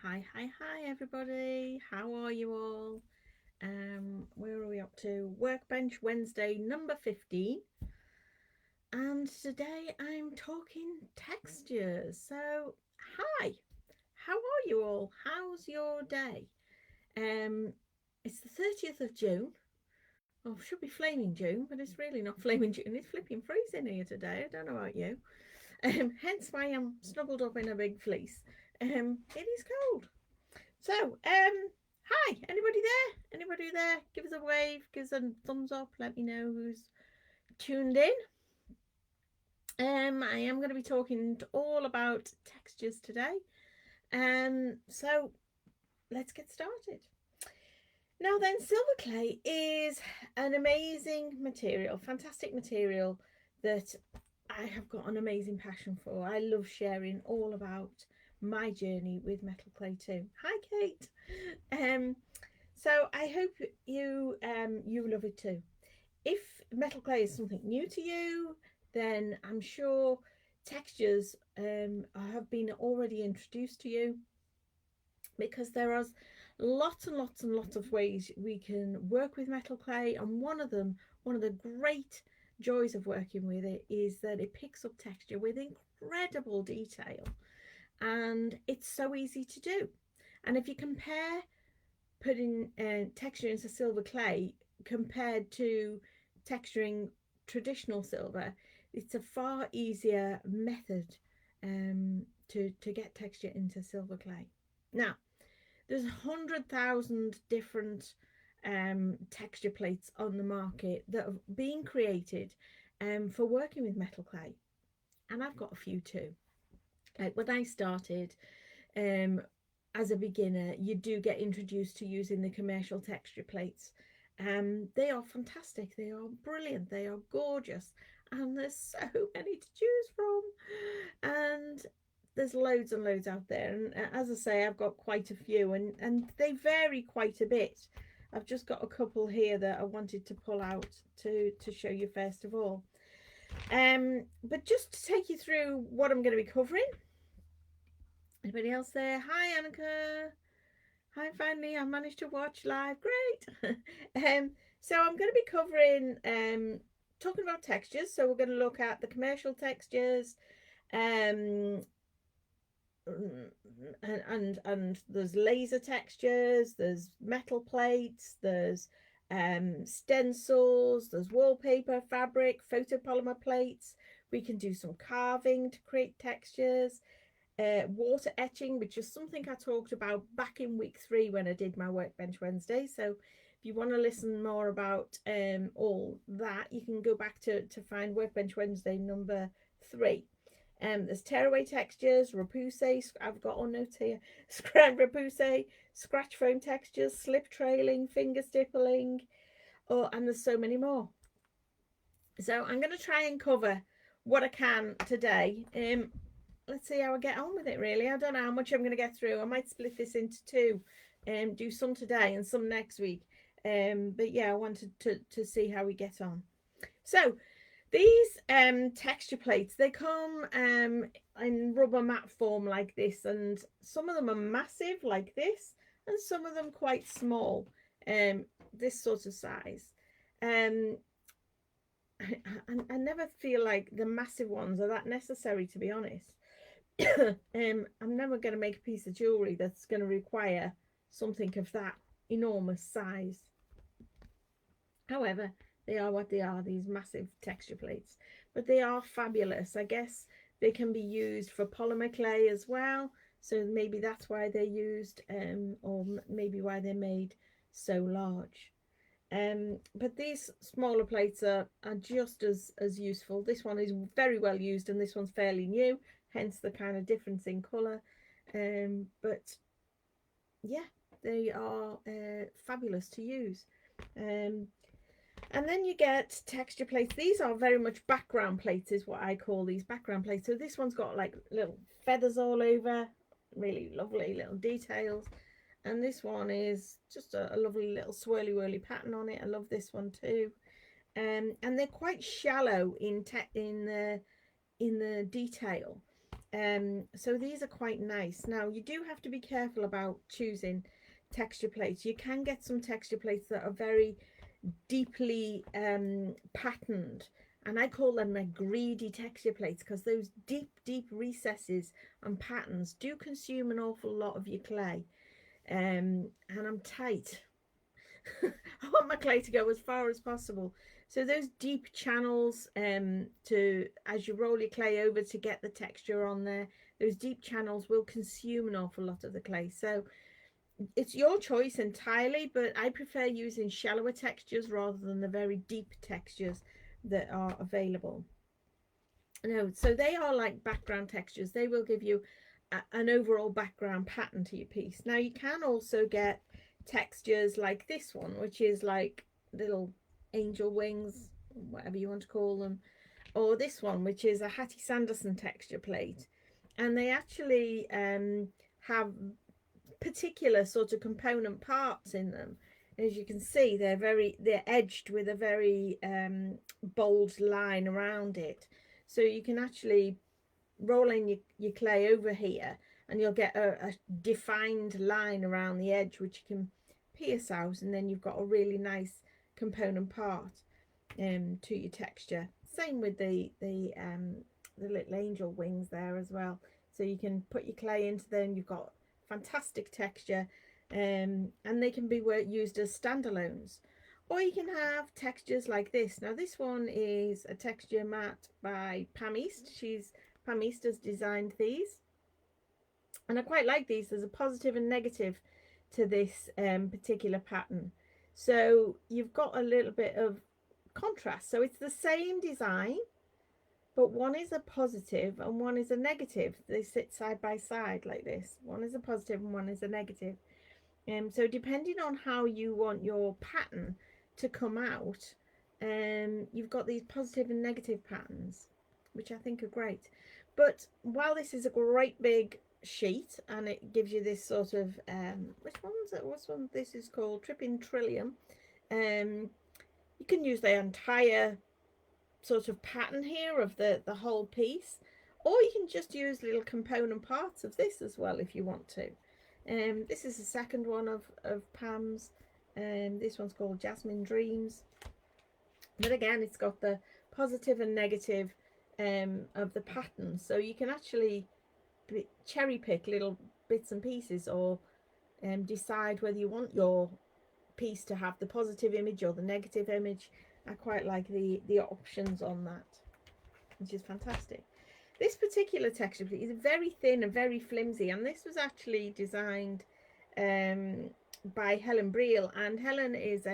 Hi everybody. How are you all? Where are we up to? Workbench Wednesday number 15. And today I'm talking textures. So, hi. How are you all? How's your day? Um it's the 30th of June. Oh, it should be flaming June, but it's really not flaming June. It's flipping freezing here today. I don't know about you. Hence why I'm snuggled up in a big fleece. It is cold. So, hi, anybody there? Anybody there? Give us a wave, give us a thumbs up, let me know who's tuned in. I am going to be talking all about textures today. So let's get started. Now then, silver clay is an amazing material, fantastic material that I have got an amazing passion for. I love sharing all about my journey with metal clay too. Hi, Kate. So I hope you love it too. If metal clay is something new to you, then I'm sure textures have been already introduced to you, because there are lots and lots and lots of ways we can work with metal clay, and one of the great joys of working with it is that it picks up texture with incredible detail, and it's so easy to do. And if you compare putting texture into silver clay compared to texturing traditional silver, it's a far easier method to get texture into silver clay. Now, there's 100,000 different texture plates on the market that are being created for working with metal clay, and I've got a few too. Like when I started, as a beginner, you do get introduced to using the commercial texture plates. They are fantastic, they are brilliant, they are gorgeous, and there's so many to choose from, and there's loads and loads out there. And as I say, I've got quite a few, and they vary quite a bit. I've just got a couple here that I wanted to pull out to show you first of all. But just to take you through what I'm going to be covering. Anybody else there? Hi, Annika. Hi, finally, I managed to watch live. Great. So I'm going to be covering, talking about textures. So we're going to look at the commercial textures, and there's laser textures, there's metal plates, there's stencils, there's wallpaper, fabric, photopolymer plates. We can do some carving to create textures. Water etching, which is something I talked about back in week 3 when I did my Workbench Wednesday. So if you want to listen more about all that, you can go back to find Workbench Wednesday number 3. There's tearaway textures, repousse, I've got on notes here, repousse, scratch foam textures, slip trailing, finger stippling, and there's so many more. So I'm going to try and cover what I can today. Let's see how I get on with it, really. I don't know how much I'm going to get through. I might split this into 2, do some today and some next week. But yeah, I wanted to see how we get on. So these texture plates, they come in rubber mat form like this, and some of them are massive like this, and some of them quite small, this sort of size. I never feel like the massive ones are that necessary, to be honest. I'm never going to make a piece of jewellery that's going to require something of that enormous size. However, they are what they are, these massive texture plates. But they are fabulous. I guess they can be used for polymer clay as well. So maybe that's why they're used, or maybe why they're made so large. But these smaller plates are just as useful. This one is very well used and this one's fairly new, hence the kind of difference in colour. But yeah, they are fabulous to use. And then you get texture plates. These are very much background plates, is what I call these, background plates. So this one's got like little feathers all over, really lovely little details. And this one is just a lovely little swirly whirly pattern on it. I love this one too. And they're quite shallow in the detail. So these are quite nice. Now you do have to be careful about choosing texture plates. You can get some texture plates that are very deeply patterned, and I call them my greedy texture plates, because those deep recesses and patterns do consume an awful lot of your clay. And I'm tight. I want my clay to go as far as possible. So those deep channels, to as you roll your clay over to get the texture on there, those deep channels will consume an awful lot of the clay. So it's your choice entirely, but I prefer using shallower textures rather than the very deep textures that are available. No, so they are like background textures. They will give you an overall background pattern to your piece. Now you can also get textures like this one, which is like little angel wings, whatever you want to call them, or this one, which is a Hattie Sanderson texture plate, and they actually have particular sort of component parts in them. As you can see, they're edged with a very bold line around it, so you can actually roll in your clay over here and you'll get a defined line around the edge which you can pierce out, and then you've got a really nice component part to your texture. Same with the little angel wings there as well, so you can put your clay into them. You've got fantastic texture, and they can be used as standalones, or you can have textures like this. Now this one is a texture mat by Pam East. Pam East has designed these, and I quite like these. There's a positive and negative to this particular pattern, so you've got a little bit of contrast. So it's the same design, but one is a positive and one is a negative. They sit side by side like this. One is a positive and one is a negative. So depending on how you want your pattern to come out, you've got these positive and negative patterns, which I think are great. But while this is a great big sheet and it gives you this sort of which one's it? What's one? This is called Tripping Trillium. You can use the entire sort of pattern here of the whole piece, or you can just use little component parts of this as well if you want to. This is the second one of Pam's. This one's called Jasmine Dreams, but again it's got the positive and negative of the pattern, so you can actually cherry pick little bits and pieces, or decide whether you want your piece to have the positive image or the negative image. I quite like the options on that, which is fantastic. This particular texture is very thin and very flimsy, and this was actually designed by Helen Breel, and Helen is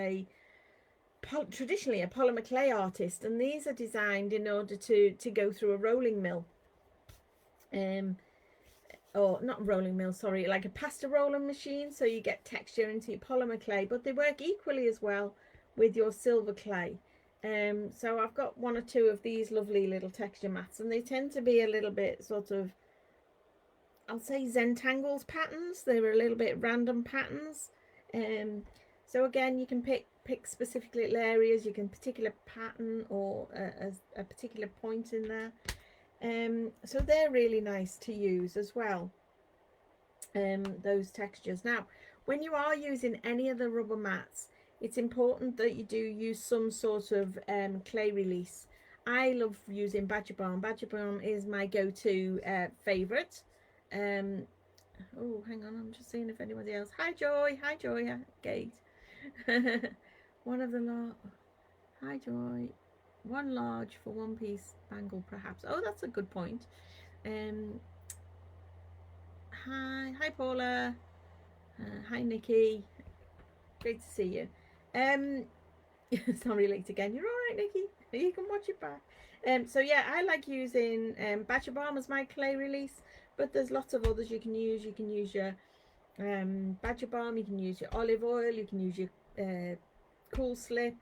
traditionally a polymer clay artist, and these are designed in order to go through a rolling mill, or not a rolling mill, sorry, like a pasta rolling machine, so you get texture into your polymer clay, but they work equally as well with your silver clay. So I've got one or two of these lovely little texture mats, and they tend to be a little bit sort of, I'll say, Zentangles patterns. They're a little bit random patterns. So again, you can pick specific little areas. You can particular pattern or a particular point in there. So they're really nice to use as well, those textures. Now, when you are using any of the rubber mats, it's important that you do use some sort of clay release. I love using Badger Balm. Badger Balm is my go-to favourite. Oh, hang on, I'm just seeing if anybody else. Hi Joy, Gate. One of the hi Joy. One large for one piece bangle, perhaps. Oh, that's a good point. Hi Paula. Hi Nikki. Great to see you. Sorry, late again. You're all right, Nikki. You can watch it back. So yeah, I like using Badger Balm as my clay release, but there's lots of others you can use. You can use your Badger Balm. You can use your olive oil. You can use your Cool Slip.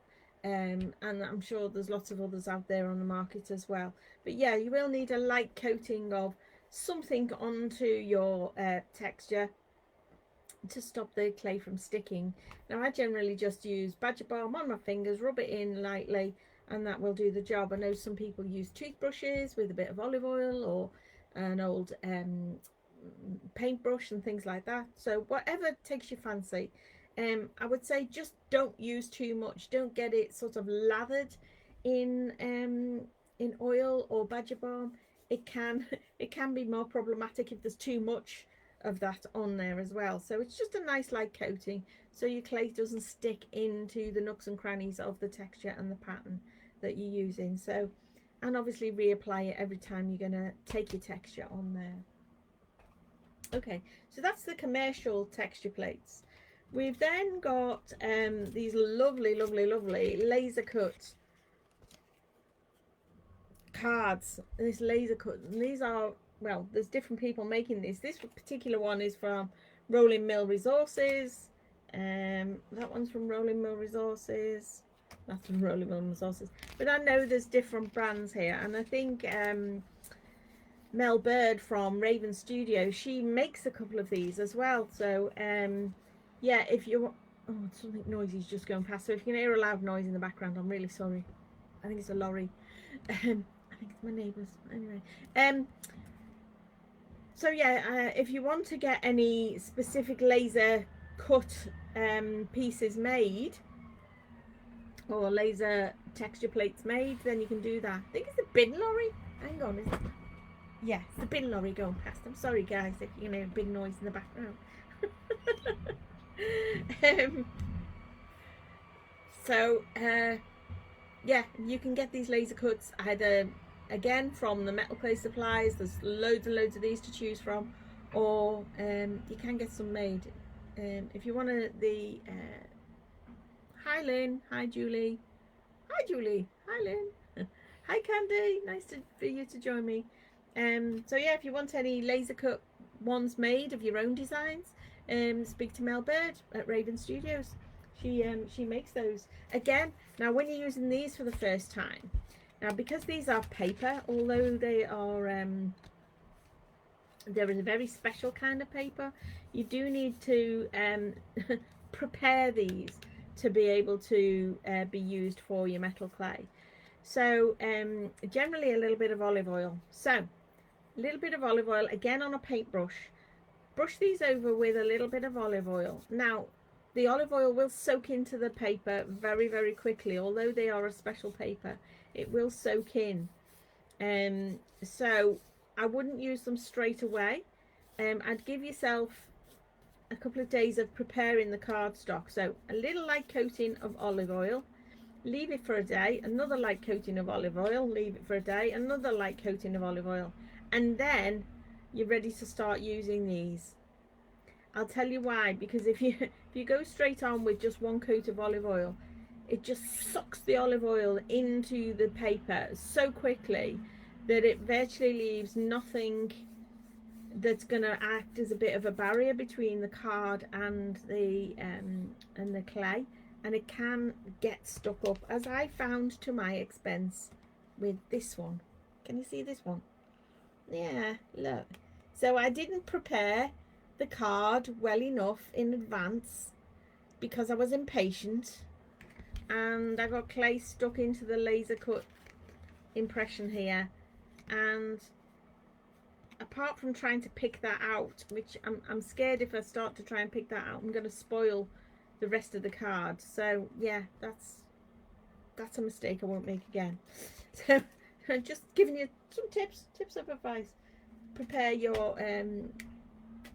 And I'm sure there's lots of others out there on the market as well. But yeah, you will need a light coating of something onto your texture to stop the clay from sticking. Now I generally just use Badger Balm on my fingers, rub it in lightly, and that will do the job. I know some people use toothbrushes with a bit of olive oil, or an old paintbrush and things like that. So whatever takes your fancy. I would say just don't use too much. Don't get it sort of lathered in oil or badger balm. It can it can be more problematic if there's too much of that on there as well. So it's just a nice light coating so your clay doesn't stick into the nooks and crannies of the texture and the pattern that you're using. So, and obviously reapply it every time you're going to take your texture on there. Okay, so that's the commercial texture plates. We've then got these lovely laser cut cards. This laser cut, and these are, well, there's different people making this. This particular one is from Rolling Mill Resources. That one's from Rolling Mill Resources. That's from Rolling Mill Resources. But I know there's different brands here, and I think Mel Bird from Raven Studio, she makes a couple of these as well. So yeah, if you're, oh, something noisy's just going past, so if you can hear a loud noise in the background, I'm really sorry. I think it's a lorry. I think it's my neighbours. Anyway, so yeah, if you want to get any specific laser cut pieces made, or laser texture plates made, then you can do that. I think it's a bin lorry. Hang on, is it? Yeah, it's the bin lorry going past. I'm sorry guys if you can hear a big noise in the background. So yeah, you can get these laser cuts either again from the metal clay supplies. There's loads and loads of these to choose from, or you can get some made. If you want the hi Lynn, hi Julie, hi Julie, hi Lynn, hi Candy, nice for you to join me. So yeah, if you want any laser cut ones made of your own designs, speak to Mel Bird at Raven Studios. She makes those again. Now when you're using these for the first time, now because these are paper, although they are there is a very special kind of paper, you do need to prepare these to be able to be used for your metal clay. So generally a little bit of olive oil. So a little bit of olive oil again on a paintbrush. Brush these over with a little bit of olive oil. Now the olive oil will soak into the paper very, very quickly. Although they are a special paper, it will soak in. So I wouldn't use them straight away. I'd give yourself a couple of days of preparing the cardstock. So a little light coating of olive oil, leave it for a day, another light coating of olive oil, leave it for a day, another light coating of olive oil, and then you're ready to start using these. I'll tell you why, because if you go straight on with just one coat of olive oil, it just sucks the olive oil into the paper so quickly that it virtually leaves nothing that's going to act as a bit of a barrier between the card and the clay, and it can get stuck up, as I found to my expense with this one. Can you see this one? Yeah, look. So I didn't prepare the card well enough in advance because I was impatient, and I got clay stuck into the laser cut impression here, and apart from trying to pick that out, which I'm scared if I start to try and pick that out I'm going to spoil the rest of the card. So yeah, that's a mistake I won't make again. So I'm just giving you some tips of advice. Prepare your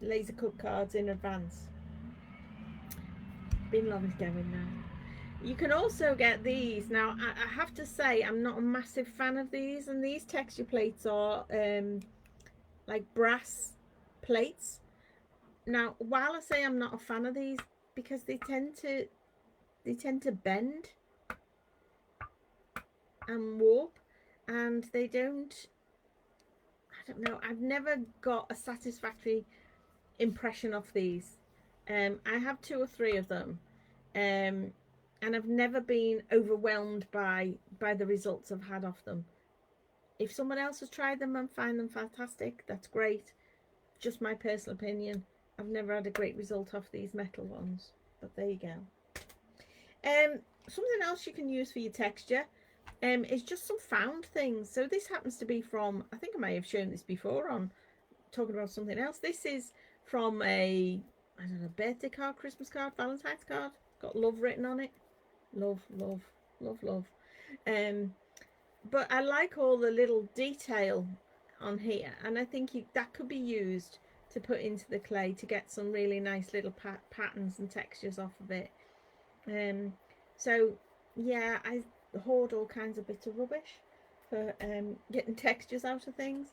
laser cut cards in advance. Bin lorry's going now. You can also get these. Now I have to say I'm not a massive fan of these, and these texture plates are like brass plates. Now while I say I'm not a fan of these, because they tend to bend and warp, and they don't, I don't know, I've never got a satisfactory impression of these. I have 2 or 3 of them, and I've never been overwhelmed by the results I've had off them. If someone else has tried them and find them fantastic, that's great. Just my personal opinion, I've never had a great result off these metal ones, but there you go. Something else you can use for your texture, is just some found things. So this happens to be from, I think I may have shown this before on talking about something else. This is from a, I don't know, birthday card, Christmas card, Valentine's card. Got love written on it. Love, love, love, love. But I like all the little detail on here, and I think that could be used to put into the clay to get some really nice little patterns and textures off of it. So yeah, I hoard all kinds of bits of rubbish for getting textures out of things.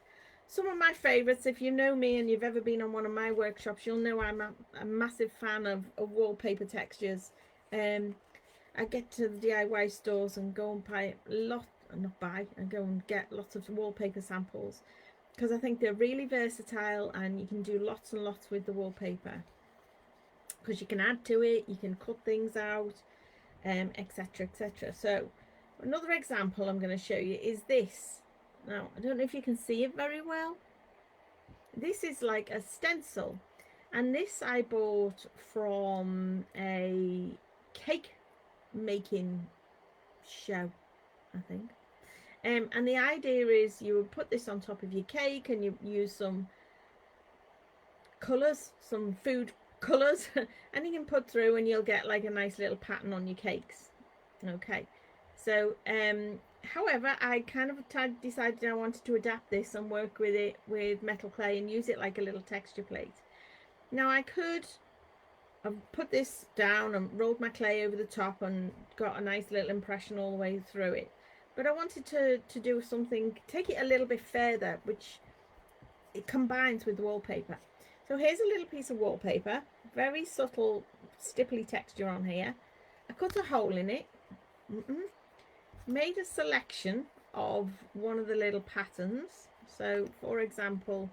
Some of my favourites, if you know me and you've ever been on one of my workshops, you'll know I'm a massive fan of wallpaper textures. I get to the DIY stores and go and go and get lots of wallpaper samples, because I think they're really versatile and you can do lots and lots with the wallpaper, because you can add to it, you can cut things out, etc, etc. So another example I'm going to show you is this. Now I don't know if you can see it very well. This is like a stencil, and this I bought from a cake making show, I think. And the idea is you would put this on top of your cake and you use some colours, some food colours, and you can put through and you'll get like a nice little pattern on your cakes. Okay, so however, I kind of decided I wanted to adapt this and work with it with metal clay and use it like a little texture plate. Now I could have put this down and rolled my clay over the top and got a nice little impression all the way through it, but I wanted to do something, take it a little bit further, which it combines with the wallpaper. So here's a little piece of wallpaper, very subtle stipply texture on here. I cut a hole in it, made a selection of one of the little patterns. So for example,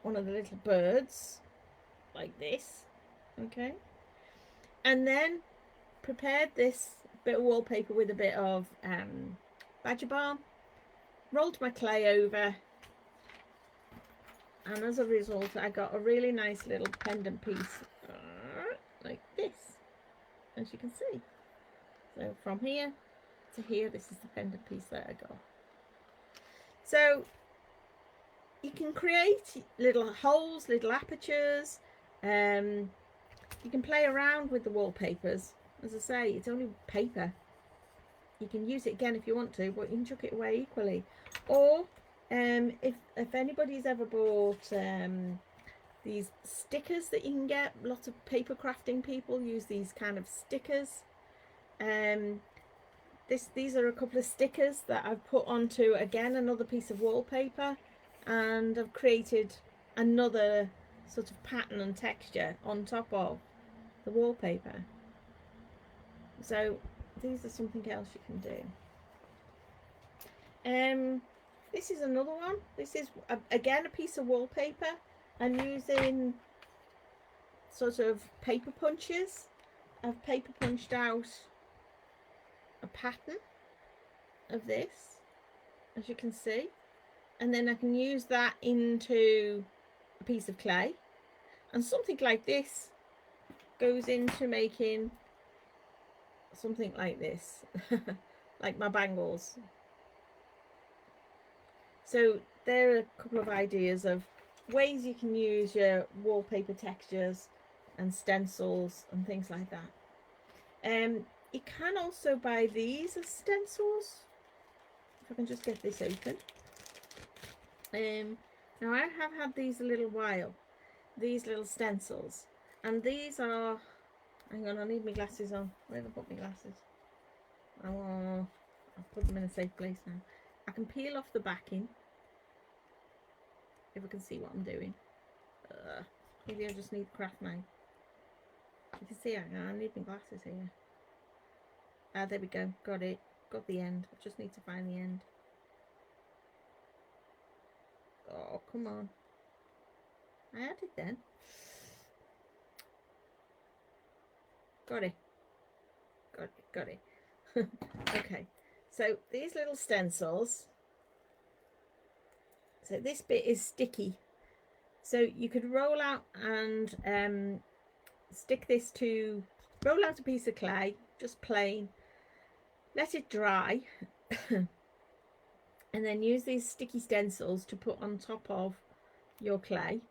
one of the little birds like this. Okay, and then prepared this bit of wallpaper with a bit of badger balm, rolled my clay over, and as a result I got a really nice little pendant piece like this, as you can see. So from here to here, this is the pendant piece that I got. So you can create little holes, little apertures. You can play around with the wallpapers. As I say, it's only paper. You can use it again if you want to, but you can chuck it away equally. Or if anybody's ever bought these stickers that you can get, lots of paper crafting people use these kind of stickers. These are a couple of stickers that I've put onto, again, another piece of wallpaper, and I've created another sort of pattern and texture on top of the wallpaper. So these are something else you can do. This is another one. This is again a piece of wallpaper. I'm using sort of paper punches. I've paper punched out a pattern of this, as you can see, and then I can use that into a piece of clay, and something like this goes into making something like this like my bangles. So there are a couple of ideas of ways you can use your wallpaper textures and stencils and things like that. You can also buy these as stencils. If I can just get this open. Now I have had these a little while, these little stencils, and these are, hang on, I need my glasses on. Where have I put my glasses? I'll put them in a safe place now. I can peel off the backing, if I can see what I'm doing. Maybe I just need a craft knife. You can see I need my glasses here. There we go, got it, got the end. I just need to find the end. Oh, come on. I had it then. Got it. Got it. Okay, so these little stencils. So this bit is sticky. So you could roll out and stick this to, roll out a piece of clay, just plain, let it dry, And then use these sticky stencils to put on top of your clay.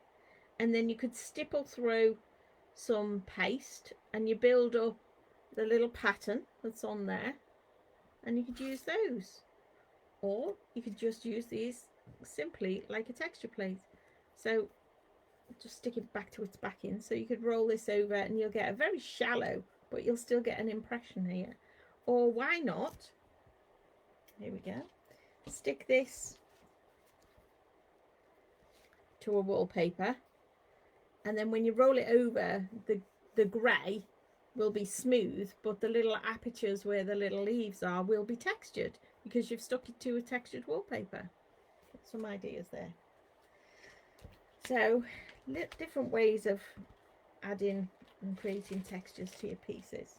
And then you could stipple through some paste and you build up the little pattern that's on there, and you could use those, or you could just use these simply like a texture plate. So just stick it back to its backing, so you could roll this over and you'll get a very shallow, but you'll still get an impression here. Or why not, here we go, stick this to a wallpaper, and then when you roll it over, the grey will be smooth, but the little apertures where the little leaves are will be textured because you've stuck it to a textured wallpaper. Some ideas there. So different ways of adding and creating textures to your pieces.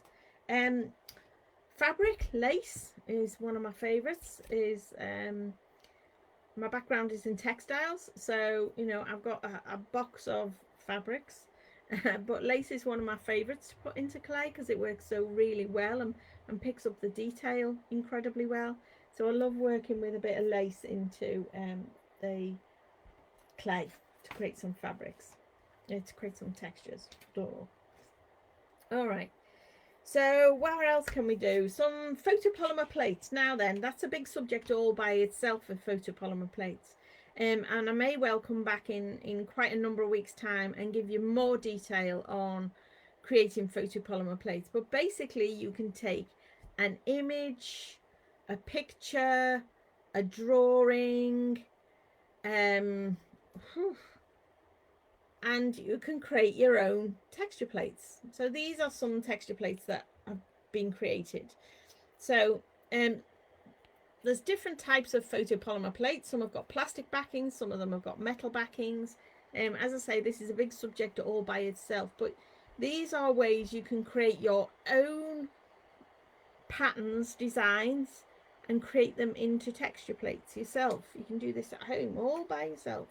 Fabric, lace is one of my favorites. My background is in textiles, so you know I've got a box of fabrics. But lace is one of my favorites to put into clay because it works so really well and picks up the detail incredibly well. So I love working with a bit of lace into the clay to create some fabrics, to create some textures. All right, so what else can we do? Some photopolymer plates. Now then, that's a big subject all by itself, for photopolymer plates. And I may well come back in quite a number of weeks' time and give you more detail on creating photopolymer plates. But basically you can take an image, a picture, a drawing, and you can create your own texture plates. So these are some texture plates that have been created. So there's different types of photopolymer plates. Some have got plastic backings, some of them have got metal backings. As I say, this is a big subject all by itself, but these are ways you can create your own patterns, designs, and create them into texture plates yourself. You can do this at home all by yourself.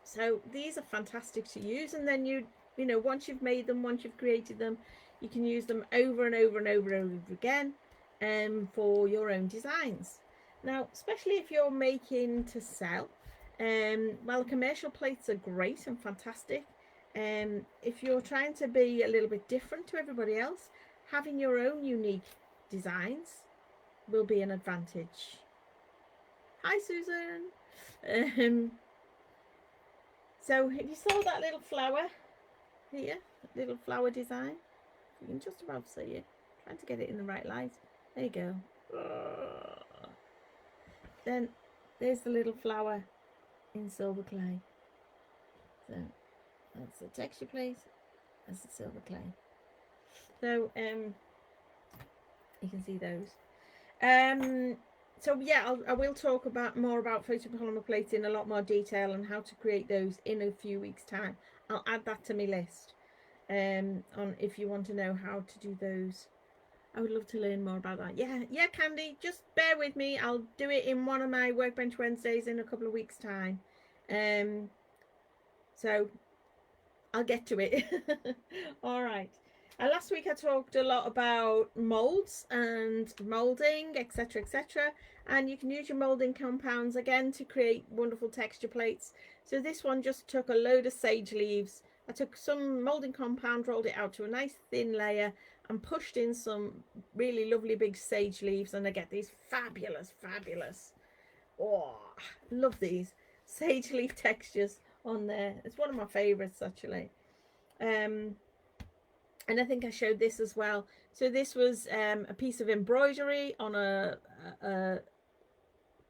So these are fantastic to use, and then you know, once you've made them, once you've created them, you can use them over and over and over and over again for your own designs. Now, especially if you're making to sell, well, commercial plates are great and fantastic. If you're trying to be a little bit different to everybody else, having your own unique designs will be an advantage. Hi, Susan. So if you saw that little flower here, little flower design, you can just about see it. Trying to get it in the right light. There you go. Then there's the little flower in silver clay. So that's the texture plate. That's the silver clay. So you can see those. So yeah, I will talk more about photopolymer plates in a lot more detail and how to create those in a few weeks' time. I'll add that to my list on if you want to know how to do those. I would love to learn more about that. Yeah, Candy, just bear with me. I'll do it in one of my Workbench Wednesdays in a couple of weeks' time. So I'll get to it. All right. Last week I talked a lot about molds and molding, etc., etc. And you can use your molding compounds again to create wonderful texture plates. So this one just took a load of sage leaves. I took some molding compound, rolled it out to a nice thin layer, and pushed in some really lovely big sage leaves, and I get these fabulous, oh, love these sage leaf textures on there. It's one of my favorites actually. And I think I showed this as well. So this was a piece of embroidery on a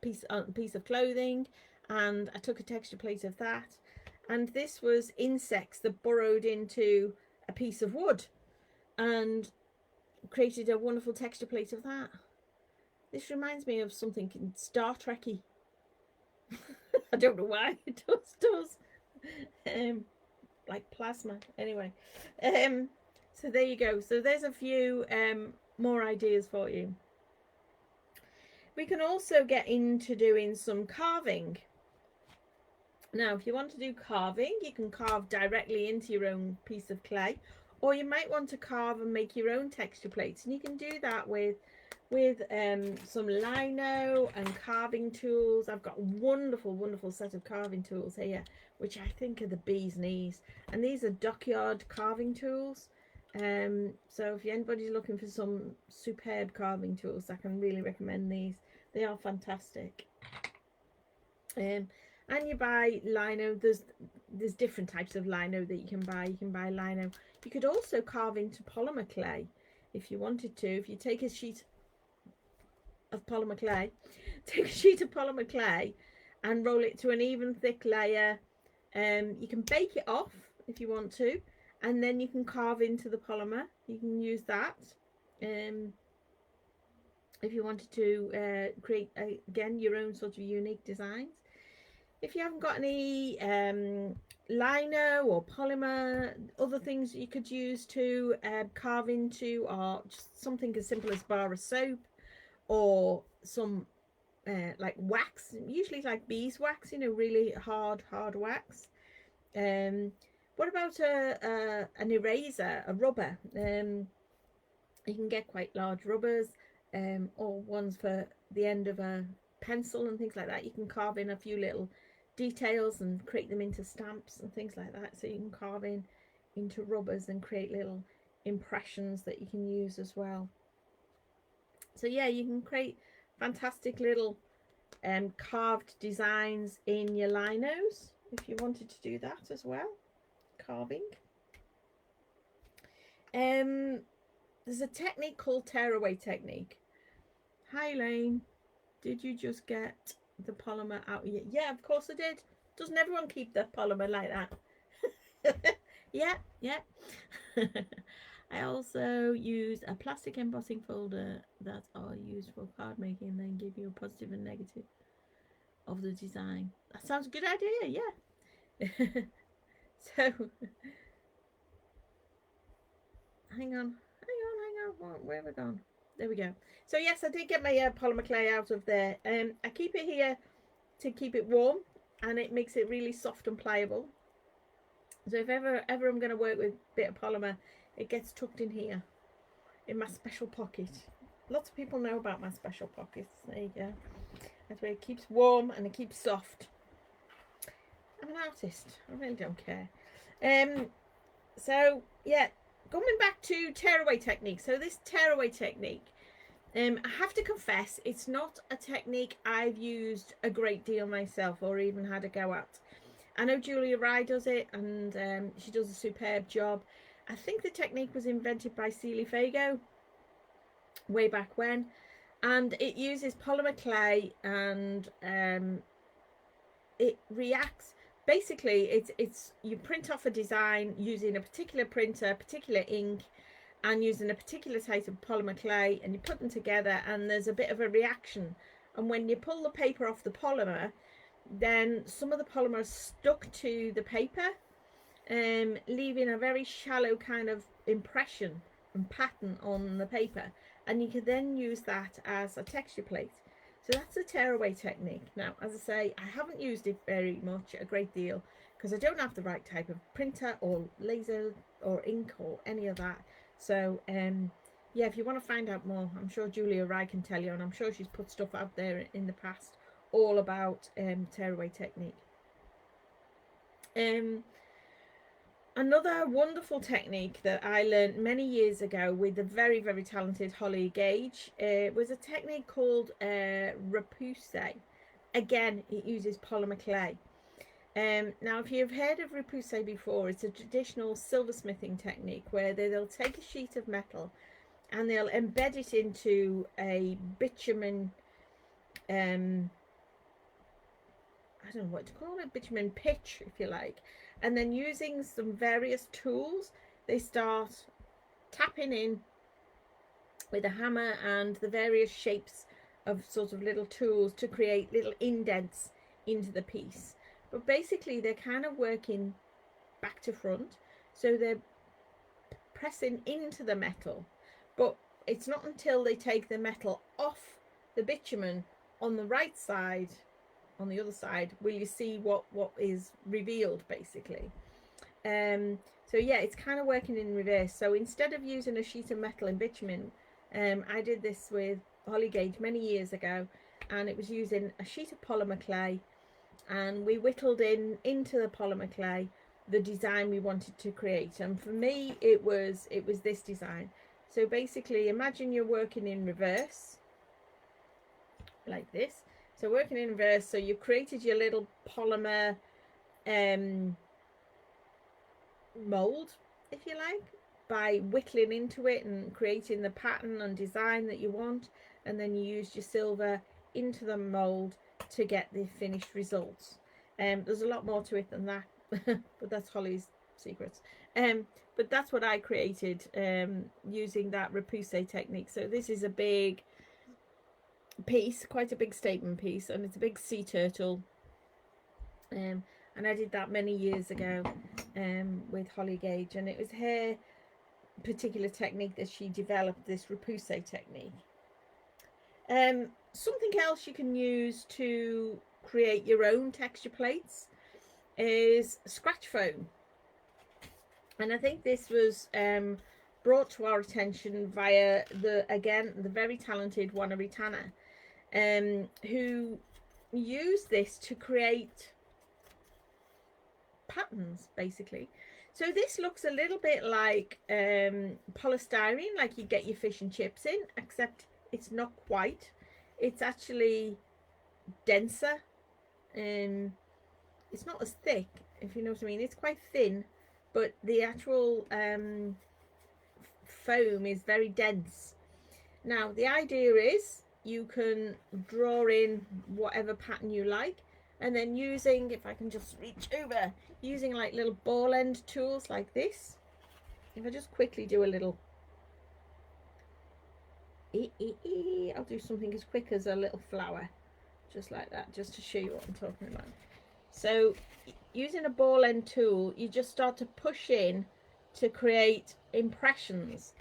piece of clothing, and I took a texture plate of that. And this was insects that burrowed into a piece of wood and created a wonderful texture plate of that. This reminds me of something Star Trekky. I don't know why it does. Like plasma. Anyway, so there you go. So there's a few more ideas for you. We can also get into doing some carving. Now, if you want to do carving, you can carve directly into your own piece of clay, or you might want to carve and make your own texture plates, and you can do that with with some lino and carving tools. I've got a wonderful set of carving tools here, which I think are the bee's knees. And these are dockyard carving tools. So if anybody's looking for some superb carving tools, I can really recommend these. They are fantastic. And you buy lino. There's different types of lino that you can buy. You can buy lino. You could also carve into polymer clay if you wanted to. If you take a sheet of polymer clay, and roll it to an even thick layer. You can bake it off if you want to, and then you can carve into the polymer. You can use that if you wanted to create again your own sort of unique designs. If you haven't got any lino or polymer, other things that you could use to carve into are just something as simple as a bar of soap, or some like wax, usually like beeswax, you know, really hard wax. What about an eraser, a rubber? You can get quite large rubbers, or ones for the end of a pencil and things like that. You can carve in a few little details and create them into stamps and things like that. So you can carve into rubbers and create little impressions that you can use as well. So yeah, you can create fantastic little carved designs in your linos if you wanted to do that as well, carving. There's a technique called tearaway technique. Hi Elaine, did you just get the polymer out of you? Yeah, of course I did. Doesn't everyone keep the polymer like that? Yeah. I also use a plastic embossing folder that I'll use for card making, and then give you a positive and negative of the design. That sounds a good idea, yeah. So hang on, where have I gone? There we go. So yes, I did get my polymer clay out of there. I keep it here to keep it warm, and it makes it really soft and pliable. So if ever I'm going to work with a bit of polymer, it gets tucked in here in my special pocket. Lots of people know about my special pockets. There you go. That's where it keeps warm and it keeps soft. I'm an artist. I really don't care. So yeah, going back to tearaway technique. So this tearaway technique, I have to confess, it's not a technique I've used a great deal myself, or even had a go at. I know Julia Rye does it, and she does a superb job. I think the technique was invented by Sealy Fago way back when, and it uses polymer clay, and it reacts. Basically, it's you print off a design using a particular printer, particular ink, and using a particular type of polymer clay, and you put them together, and there's a bit of a reaction. And when you pull the paper off the polymer, then some of the polymer is stuck to the paper, leaving a very shallow kind of impression and pattern on the paper, and you can then use that as a texture plate. So that's a tearaway technique. Now, as I say, I haven't used it very much, a great deal, because I don't have the right type of printer or laser or ink or any of that. So yeah, if you want to find out more, I'm sure Julia Rye can tell you, and I'm sure she's put stuff out there in the past all about tearaway technique. Another wonderful technique that I learned many years ago with the very talented Holly Gage was a technique called repousse. Again, it uses polymer clay. Now, if you've heard of repousse before, it's a traditional silversmithing technique where they'll take a sheet of metal and they'll embed it into a bitumen, I don't know what to call it, bitumen pitch, if you like. And then using some various tools, they start tapping in with a hammer and the various shapes of sort of little tools to create little indents into the piece. But basically, they're kind of working back to front. So they're pressing into the metal. But it's not until they take the metal off the bitumen on the right side, on the other side, will you see what is revealed, basically. So yeah, it's kind of working in reverse. So instead of using a sheet of metal in bitumen, I did this with Holly Gage many years ago, and it was using a sheet of polymer clay, and we whittled into the polymer clay the design we wanted to create. And for me, it was this design. So basically, imagine you're working in reverse like this. So working in reverse, so you created your little polymer mold, if you like, by whittling into it and creating the pattern and design that you want, and then you used your silver into the mold to get the finished results. There's a lot more to it than that, but that's Holly's secrets. But that's what I created using that repousse technique. So this is a big piece, quite a big statement piece, and it's a big sea turtle, and I did that many years ago with Holly Gage, and it was her particular technique that she developed, this repousse technique. Something else you can use to create your own texture plates is scratch foam, and I think this was brought to our attention via the very talented Wannery Tanner, who used this to create patterns basically. So this looks a little bit like polystyrene, like you get your fish and chips in, except it's not quite. It's actually denser, it's not as thick, if you know what I mean. It's quite thin, but the actual foam is very dense. Now the idea is you can draw in whatever pattern you like, and then using, if I can just reach over, using like little ball end tools like this. If I just quickly do a little, I'll do something as quick as a little flower, just like that, just to show you what I'm talking about. So using a ball end tool, you just start to push in to create impressions.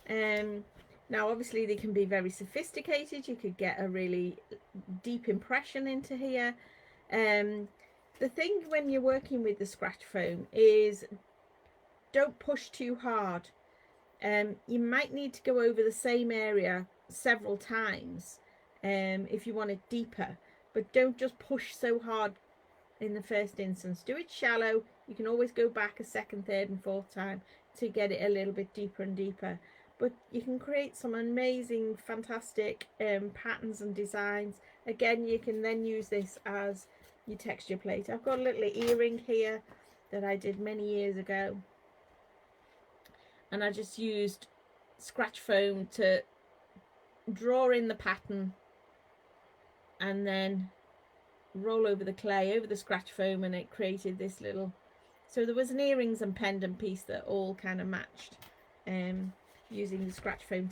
Now obviously they can be very sophisticated. You could get a really deep impression into here. The thing when you're working with the scratch foam is don't push too hard. You might need to go over the same area several times if you want it deeper, but don't just push so hard in the first instance. Do it shallow. You can always go back a second, third and fourth time to get it a little bit deeper and deeper, but you can create some amazing, fantastic patterns and designs. Again, you can then use this as your texture plate. I've got a little earring here that I did many years ago, and I just used scratch foam to draw in the pattern and then roll over the clay, over the scratch foam, and it created this little, so there was an earrings and pendant piece that all kind of matched using the scratch foam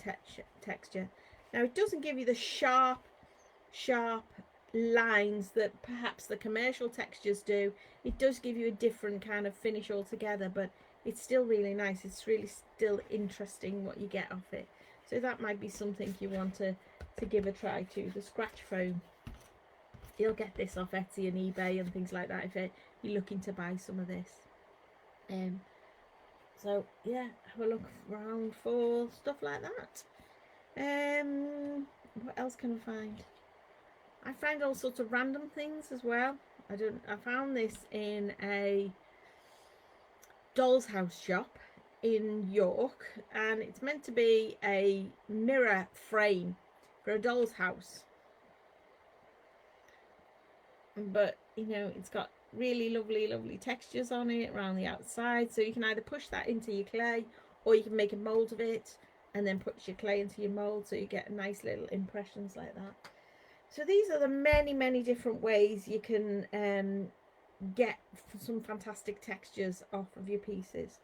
texture. Now it doesn't give you the sharp lines that perhaps the commercial textures do. It does give you a different kind of finish altogether, but it's still really nice. It's really still interesting what you get off it. So that might be something you want to give a try to, the scratch foam. You'll get this off Etsy and eBay and things like that if you're looking to buy some of this. So yeah, have a look around for stuff like that. What else can I find? I find all sorts of random things as well. I found this in a doll's house shop in York, and it's meant to be a mirror frame for a doll's house, but you know, it's got really lovely textures on it around the outside, so you can either push that into your clay or you can make a mold of it and then put your clay into your mold, so you get nice little impressions like that. So these are the many different ways you can get some fantastic textures off of your pieces.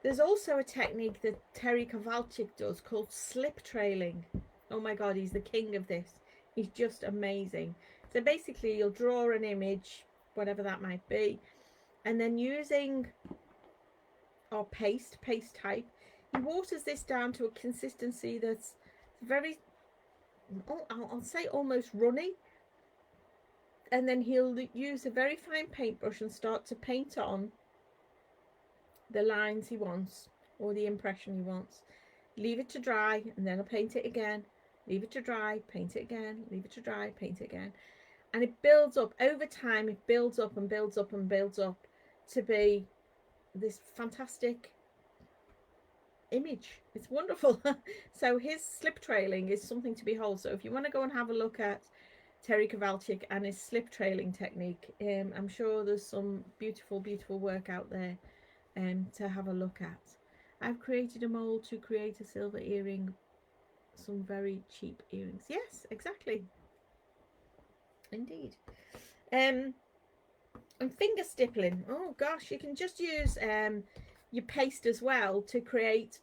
There's also a technique that Terry Kowalczyk does called slip trailing. Oh my god, he's the king of this. He's just amazing. So basically you'll draw an image, whatever that might be, and then using our paste type, he waters this down to a consistency that's very, I'll say almost runny, and then he'll use a very fine paintbrush and start to paint on the lines he wants or the impression he wants. leave it to dry, and then I'll paint it again, leave it to dry, paint it again, leave it to dry, paint it again. And it builds up over time. It builds up and builds up and builds up to be this fantastic image. It's wonderful. So his slip trailing is something to behold. So if you want to go and have a look at Terry Kowalczyk and his slip trailing technique, I'm sure there's some beautiful work out there to have a look at. I've created a mold to create a silver earring, some very cheap earrings. Yes, exactly, indeed. And finger stippling, oh gosh, you can just use your paste as well to create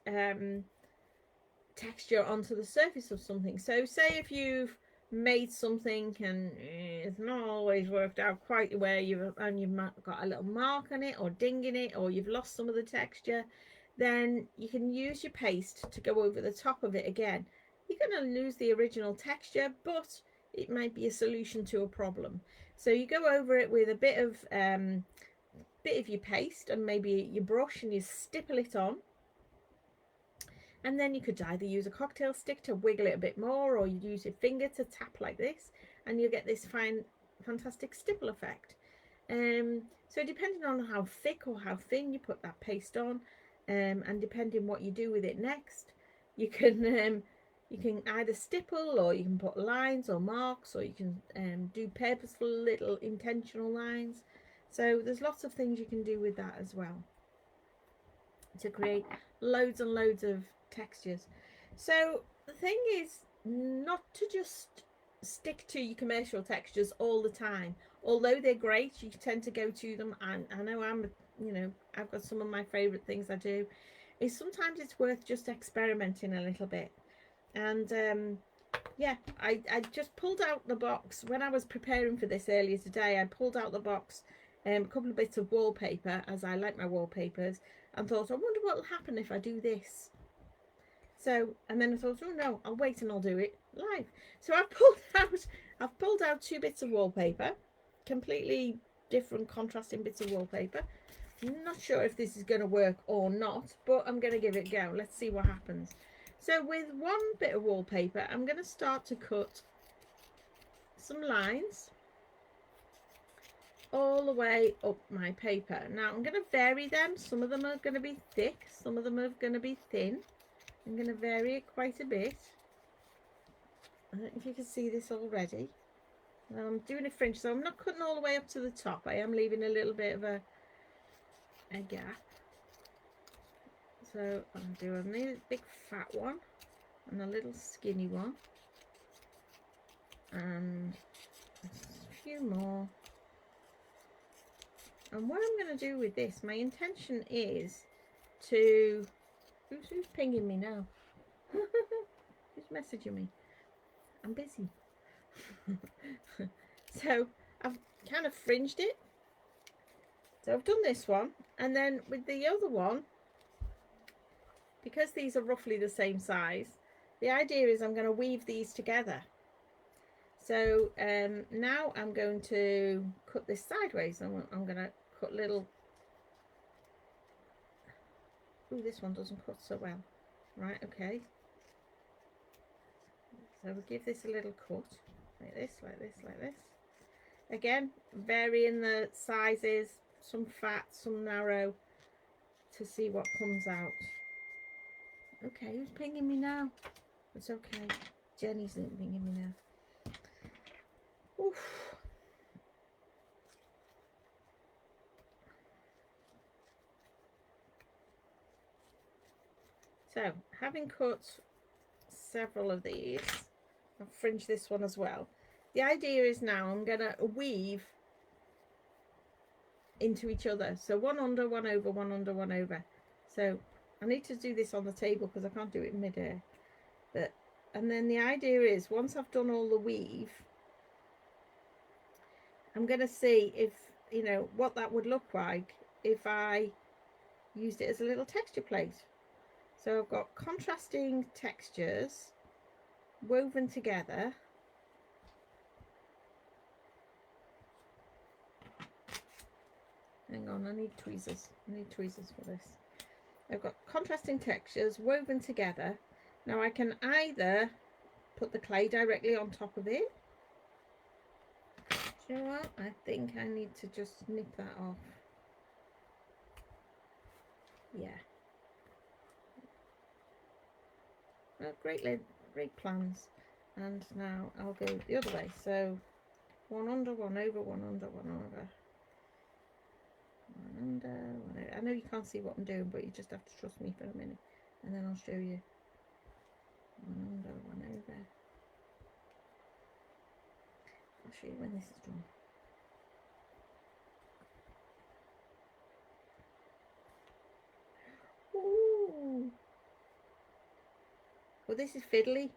texture onto the surface of something. So say if you've made something and it's not always worked out quite where you've got a little mark on it or ding in it, or you've lost some of the texture, then you can use your paste to go over the top of it again. You're going to lose the original texture, but it might be a solution to a problem. So you go over it with a bit of your paste and maybe your brush, and you stipple it on. And then you could either use a cocktail stick to wiggle it a bit more, or you use your finger to tap like this, and you'll get this fine, fantastic stipple effect. So depending on how thick or how thin you put that paste on, and depending what you do with it next, you can either stipple, or you can put lines or marks, or you can do purposeful little intentional lines. So there's lots of things you can do with that as well to create loads and loads of textures. So the thing is not to just stick to your commercial textures all the time. Although they're great, you tend to go to them, and I know I've got some of my favorite things I do, is sometimes it's worth just experimenting a little bit. And yeah, I just pulled out the box when I was preparing for this earlier today. I pulled out the box, a couple of bits of wallpaper, as I like my wallpapers, and thought, I wonder what will happen if I do this. So, and then I thought, oh no, I'll wait and I'll do it live. So I've pulled out 2 bits of wallpaper, completely different contrasting bits of wallpaper. I'm not sure if this is going to work or not, but I'm going to give it a go. Let's see what happens. So with one bit of wallpaper, I'm going to start to cut some lines all the way up my paper. Now I'm going to vary them. Some of them are going to be thick, some of them are going to be thin. I'm going to vary it quite a bit. I don't know if you can see this already. Now I'm doing a fringe, so I'm not cutting all the way up to the top. I am leaving a little bit of a gap. So I'm doing a big fat one and a little skinny one, and a few more. And what I'm going to do with this, my intention is to... Who's pinging me now? Who's messaging me? I'm busy. So I've kind of fringed it. So I've done this one, and then with the other one, because these are roughly the same size, the idea is I'm going to weave these together. So now I'm going to cut this sideways. I'm going to cut little... Ooh, this one doesn't cut so well. Right, okay. So we'll give this a little cut, like this, like this, like this. Again, varying the sizes, some fat, some narrow, to see what comes out. Okay, who's pinging me now? It's okay. Jenny's pinging me now. Oof. So, having cut several of these, I've fringed this one as well. The idea is now I'm going to weave into each other. So one under, one over, one under, one over. So I need to do this on the table because I can't do it in mid-air. And then the idea is, once I've done all the weave, I'm going to see if, what that would look like if I used it as a little texture plate. So I've got contrasting textures woven together. Hang on, I need tweezers. I need tweezers for this. I've got contrasting textures woven together. Now I can either put the clay directly on top of it. Do you know what? I think I need to just snip that off. Yeah. Well, great plans. And now I'll go the other way. So one under, one over, one under, one over. One under, one over. I know you can't see what I'm doing, but you just have to trust me for a minute. And then I'll show you. One under, one over. I'll show you when this is done. Ooh. Well, this is fiddly.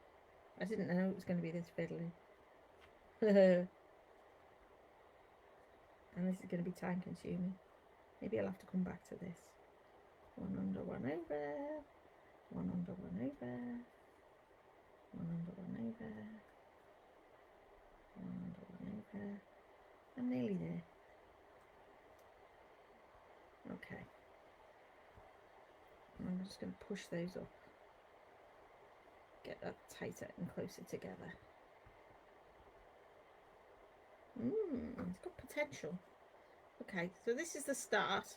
I didn't know it was going to be this fiddly. And this is going to be time consuming. Maybe I'll have to come back to this. One under, one over. One under, one over. One under, one over. One under, one over. I'm nearly there. Okay. I'm just going to push those up. Get that tighter and closer together. It's got potential. Okay, so this is the start.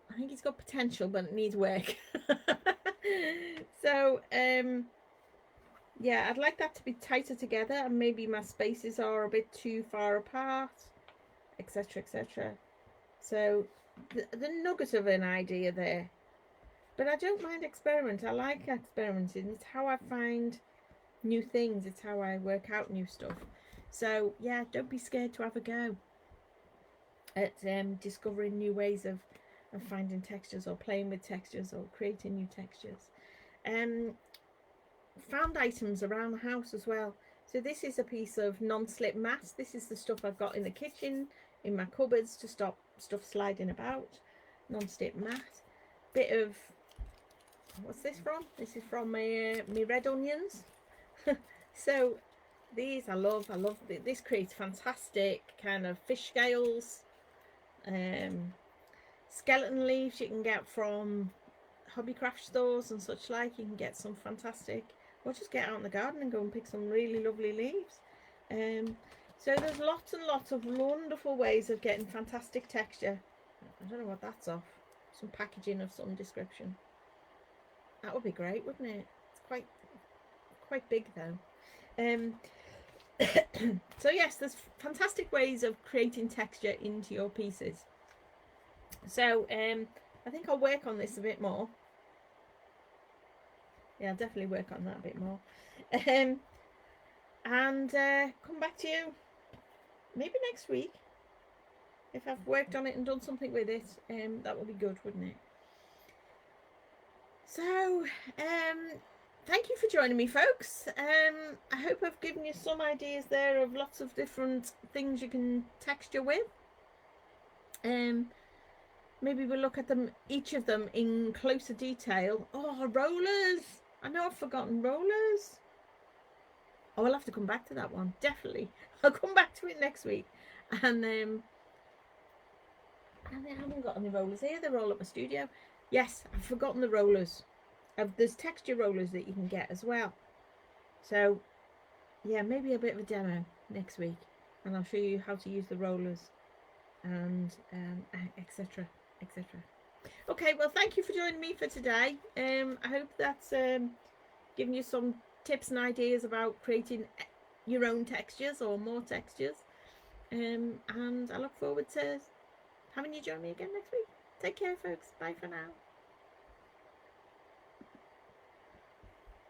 I think it's got potential, but it needs work. So, yeah, I'd like that to be tighter together, and maybe my spaces are a bit too far apart, etc., etc. So, the nugget of an idea there. But I don't mind experiment. I like experimenting. It's how I find new things. It's how I work out new stuff. So yeah, don't be scared to have a go at discovering new ways of finding textures, or playing with textures, or creating new textures. Found items around the house as well. So this is a piece of non-slip mat. This is the stuff I've got in the kitchen, in my cupboards, to stop stuff sliding about. Non-slip mat. Bit of, what's this from? This is from my red onions. So these I love. This creates fantastic kind of fish scales, skeleton leaves you can get from hobbycraft stores and such like. You can get some fantastic, or just get out in the garden and go and pick some really lovely leaves. So there's lots and lots of wonderful ways of getting fantastic texture. I don't know what that's of. Some packaging of some description. That would be great, wouldn't it? It's quite big though. So yes, there's fantastic ways of creating texture into your pieces. So I think I'll work on this a bit more. Yeah, I'll definitely work on that a bit more. And come back to you maybe next week. If I've worked on it and done something with it, that would be good, wouldn't it? So thank you for joining me, folks. I hope I've given you some ideas there of lots of different things you can texture with. Maybe we'll look at them, each of them, in closer detail. Oh, rollers! I know I've forgotten rollers. Oh, I'll have to come back to that one, definitely. I'll come back to it next week. And I haven't got any rollers here. They're all at my studio. Yes, I've forgotten the rollers. There's texture rollers that you can get as well. So yeah, maybe a bit of a demo next week, and I'll show you how to use the rollers and etc. Okay, well, thank you for joining me for today. I hope that's given you some tips and ideas about creating your own textures or more textures, and I look forward to having you join me again next week. Take care, folks. Bye for now.